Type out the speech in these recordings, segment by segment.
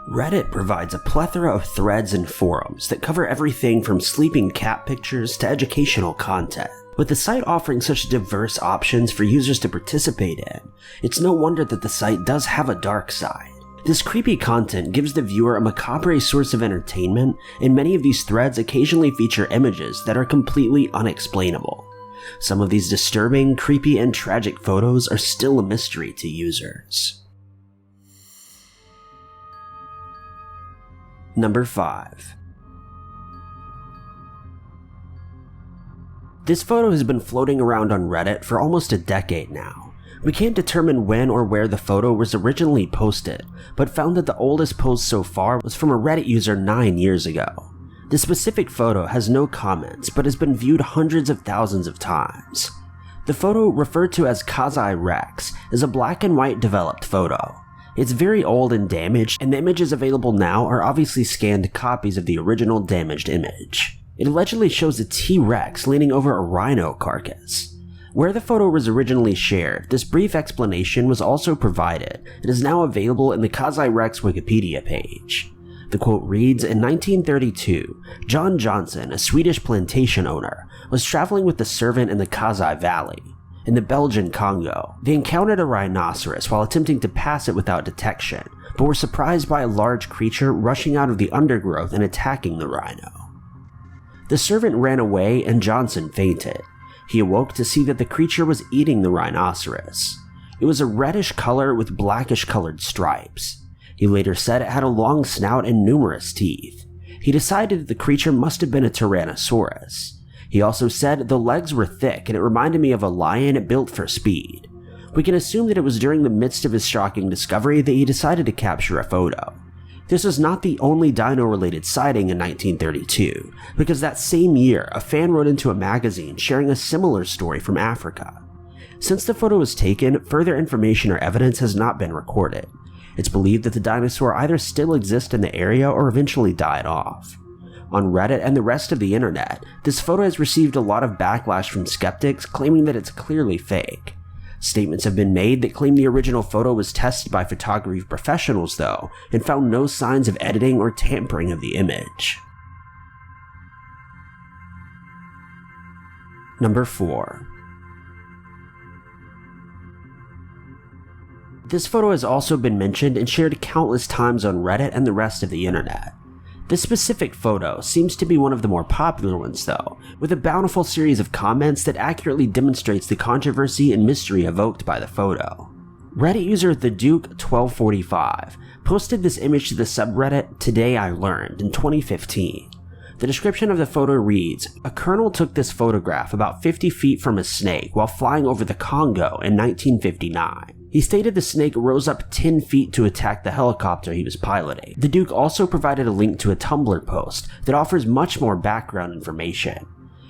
Reddit provides a plethora of threads and forums that cover everything from sleeping cat pictures to educational content. With the site offering such diverse options for users to participate in, it's no wonder that the site does have a dark side. This creepy content gives the viewer a macabre source of entertainment, and many of these threads occasionally feature images that are completely unexplainable. Some of these disturbing, creepy, and tragic photos are still a mystery to users. Number 5. This photo has been floating around on Reddit for almost a decade now. We can't determine when or where the photo was originally posted, but found that the oldest post so far was from a Reddit user 9 years ago. The specific photo has no comments, but has been viewed hundreds of thousands of times. The photo, referred to as Kazai Rex, is a black and white developed photo. It's very old and damaged, and the images available now are obviously scanned copies of the original damaged image. It allegedly shows a T-Rex leaning over a rhino carcass. Where the photo was originally shared, this brief explanation was also provided and is now available in the Kazai Rex Wikipedia page. The quote reads, "In 1932, John Johnson, a Swedish plantation owner, was traveling with a servant in the Kazai Valley. In the Belgian Congo, they encountered a rhinoceros while attempting to pass it without detection, but were surprised by a large creature rushing out of the undergrowth and attacking the rhino. The servant ran away and Johnson fainted. He awoke to see that the creature was eating the rhinoceros. It was a reddish color with blackish colored stripes. He later said it had a long snout and numerous teeth. He decided that the creature must have been a Tyrannosaurus. He also said the legs were thick and it reminded me of a lion built for speed. We can assume that it was during the midst of his shocking discovery that he decided to capture a photo. This was not the only dino-related sighting in 1932, because that same year, a fan wrote into a magazine sharing a similar story from Africa. Since the photo was taken, further information or evidence has not been recorded. It's believed that the dinosaur either still exists in the area or eventually died off. On Reddit and the rest of the internet, this photo has received a lot of backlash from skeptics claiming that it's clearly fake. Statements have been made that claim the original photo was tested by photography professionals though, and found no signs of editing or tampering of the image. Number 4. This photo has also been mentioned and shared countless times on Reddit and the rest of the internet. This specific photo seems to be one of the more popular ones though, with a bountiful series of comments that accurately demonstrates the controversy and mystery evoked by the photo. Reddit user TheDuke1245 posted this image to the subreddit Today I Learned in 2015. The description of the photo reads, "A colonel took this photograph about 50 feet from a snake while flying over the Congo in 1959. He stated the snake rose up 10 feet to attack the helicopter he was piloting." The Duke also provided a link to a Tumblr post that offers much more background information.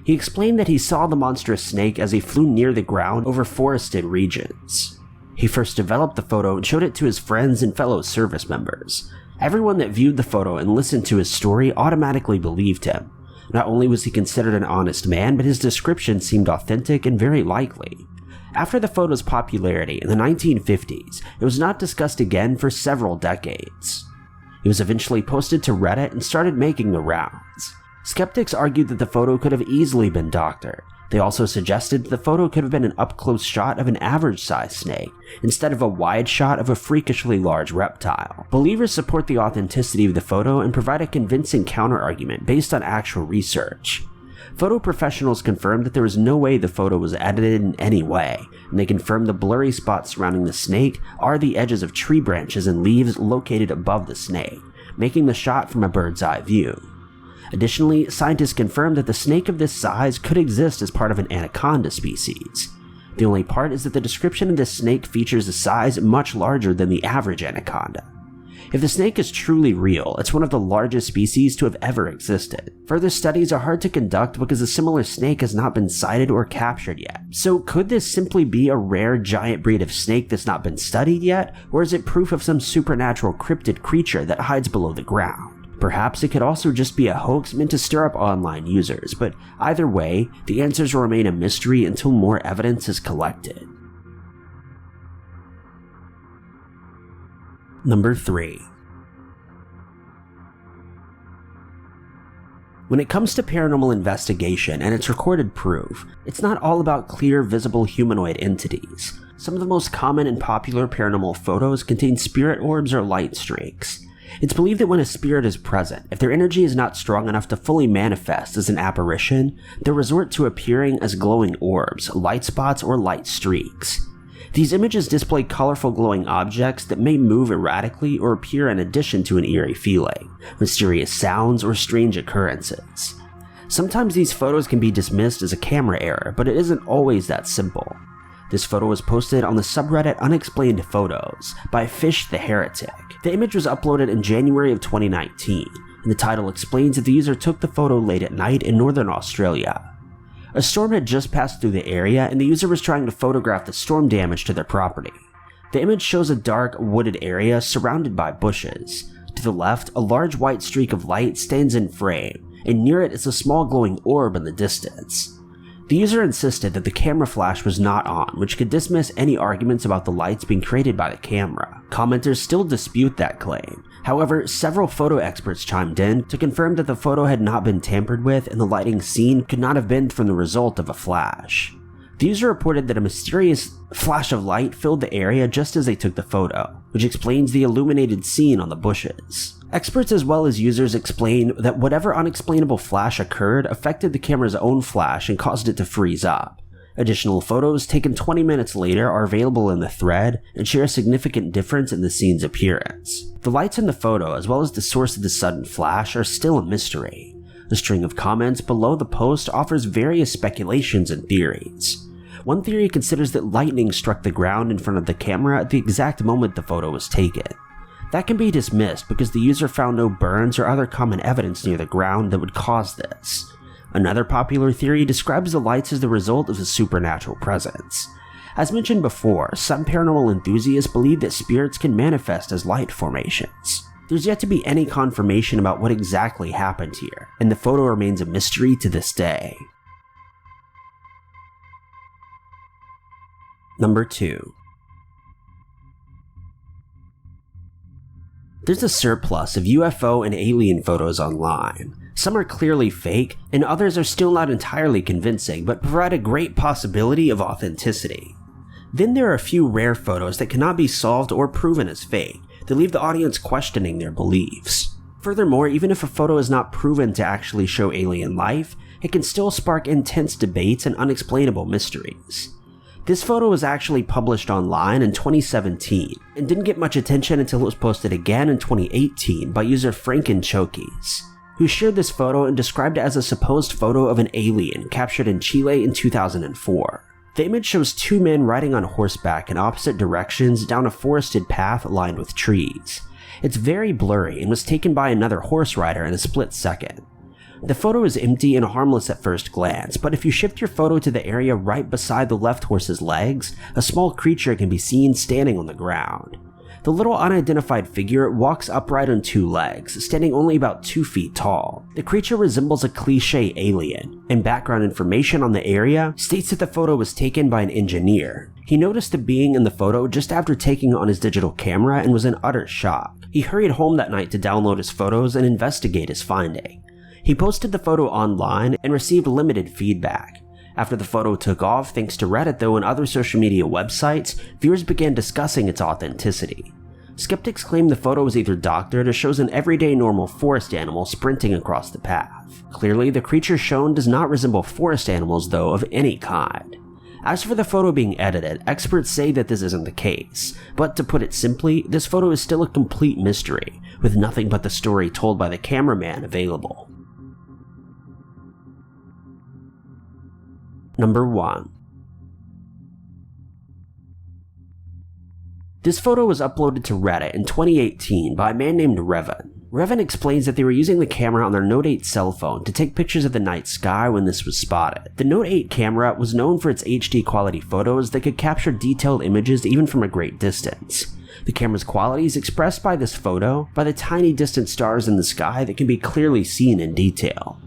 He explained that he saw the monstrous snake as he flew near the ground over forested regions. He first developed the photo and showed it to his friends and fellow service members. Everyone that viewed the photo and listened to his story automatically believed him. Not only was he considered an honest man, but his description seemed authentic and very likely. After the photo's popularity in the 1950s, it was not discussed again for several decades. It was eventually posted to Reddit and started making the rounds. Skeptics argued that the photo could have easily been doctored. They also suggested the photo could have been an up-close shot of an average-sized snake, instead of a wide shot of a freakishly large reptile. Believers support the authenticity of the photo and provide a convincing counter-argument based on actual research. Photo professionals confirmed that there was no way the photo was edited in any way, and they confirmed the blurry spots surrounding the snake are the edges of tree branches and leaves located above the snake, making the shot from a bird's eye view. Additionally, scientists confirmed that the snake of this size could exist as part of an anaconda species. The only part is that the description of this snake features a size much larger than the average anaconda. If the snake is truly real, it's one of the largest species to have ever existed. Further studies are hard to conduct because a similar snake has not been sighted or captured yet. So could this simply be a rare giant breed of snake that's not been studied yet, or is it proof of some supernatural cryptid creature that hides below the ground? Perhaps it could also just be a hoax meant to stir up online users, but either way, the answers will remain a mystery until more evidence is collected. Number 3. When it comes to paranormal investigation and its recorded proof, it's not all about clear, visible humanoid entities. Some of the most common and popular paranormal photos contain spirit orbs or light streaks. It's believed that when a spirit is present, if their energy is not strong enough to fully manifest as an apparition, they'll resort to appearing as glowing orbs, light spots, or light streaks. These images display colorful glowing objects that may move erratically or appear in addition to an eerie feeling, mysterious sounds, or strange occurrences. Sometimes these photos can be dismissed as a camera error, but it isn't always that simple. This photo was posted on the subreddit Unexplained Photos by Fish the Heretic. The image was uploaded in January of 2019, and the title explains that the user took the photo late at night in northern Australia. A storm had just passed through the area, and the user was trying to photograph the storm damage to their property. The image shows a dark, wooded area surrounded by bushes. To the left, a large white streak of light stands in frame, and near it is a small glowing orb in the distance. The user insisted that the camera flash was not on, which could dismiss any arguments about the lights being created by the camera. Commenters still dispute that claim. However, several photo experts chimed in to confirm that the photo had not been tampered with and the lighting seen could not have been from the result of a flash. The user reported that a mysterious flash of light filled the area just as they took the photo, which explains the illuminated scene on the bushes. Experts as well as users explain that whatever unexplainable flash occurred affected the camera's own flash and caused it to freeze up. Additional photos taken 20 minutes later are available in the thread and share a significant difference in the scene's appearance. The lights in the photo, as well as the source of the sudden flash, are still a mystery. The string of comments below the post offers various speculations and theories. One theory considers that lightning struck the ground in front of the camera at the exact moment the photo was taken. That can be dismissed because the user found no burns or other common evidence near the ground that would cause this. Another popular theory describes the lights as the result of a supernatural presence. As mentioned before, some paranormal enthusiasts believe that spirits can manifest as light formations. There's yet to be any confirmation about what exactly happened here, and the photo remains a mystery to this day. Number 2. There's a surplus of UFO and alien photos online. Some are clearly fake, and others are still not entirely convincing, but provide a great possibility of authenticity. Then there are a few rare photos that cannot be solved or proven as fake, that leave the audience questioning their beliefs. Furthermore, even if a photo is not proven to actually show alien life, it can still spark intense debates and unexplainable mysteries. This photo was actually published online in 2017, and didn't get much attention until it was posted again in 2018 by user Frankenchokis, who shared this photo and described it as a supposed photo of an alien captured in Chile in 2004. The image shows two men riding on horseback in opposite directions down a forested path lined with trees. It's very blurry and was taken by another horse rider in a split second. The photo is empty and harmless at first glance, but if you shift your photo to the area right beside the left horse's legs, a small creature can be seen standing on the ground. The little unidentified figure walks upright on two legs, standing only about 2 feet tall. The creature resembles a cliché alien, and background information on the area states that the photo was taken by an engineer. He noticed the being in the photo just after taking it on his digital camera and was in utter shock. He hurried home that night to download his photos and investigate his finding. He posted the photo online and received limited feedback. After the photo took off, thanks to Reddit though and other social media websites, viewers began discussing its authenticity. Skeptics claim the photo was either doctored or shows an everyday normal forest animal sprinting across the path. Clearly, the creature shown does not resemble forest animals though of any kind. As for the photo being edited, experts say that this isn't the case, but to put it simply, this photo is still a complete mystery, with nothing but the story told by the cameraman available. Number 1. This photo was uploaded to Reddit in 2018 by a man named Revan. Revan explains that they were using the camera on their Note 8 cell phone to take pictures of the night sky when this was spotted. The Note 8 camera was known for its HD quality photos that could capture detailed images even from a great distance. The camera's quality is expressed by this photo by the tiny distant stars in the sky that can be clearly seen in detail.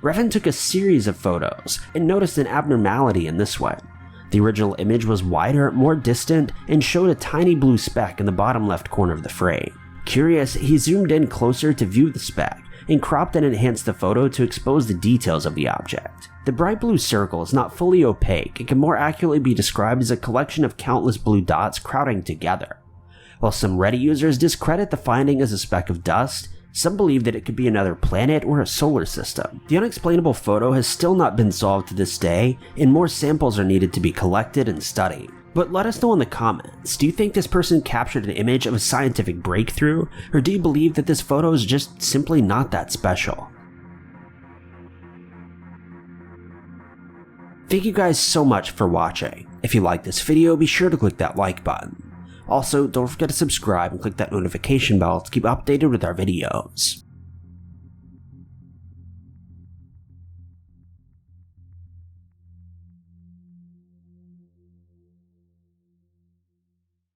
Revan took a series of photos and noticed an abnormality in this one. The original image was wider, more distant, and showed a tiny blue speck in the bottom left corner of the frame. Curious, he zoomed in closer to view the speck, and cropped and enhanced the photo to expose the details of the object. The bright blue circle is not fully opaque and can more accurately be described as a collection of countless blue dots crowding together. While some Reddit users discredit the finding as a speck of dust, some believe that it could be another planet or a solar system. The unexplainable photo has still not been solved to this day, and more samples are needed to be collected and studied. But let us know in the comments, do you think this person captured an image of a scientific breakthrough, or do you believe that this photo is just simply not that special? Thank you guys so much for watching. If you liked this video, be sure to click that like button. Also, don't forget to subscribe and click that notification bell to keep updated with our videos.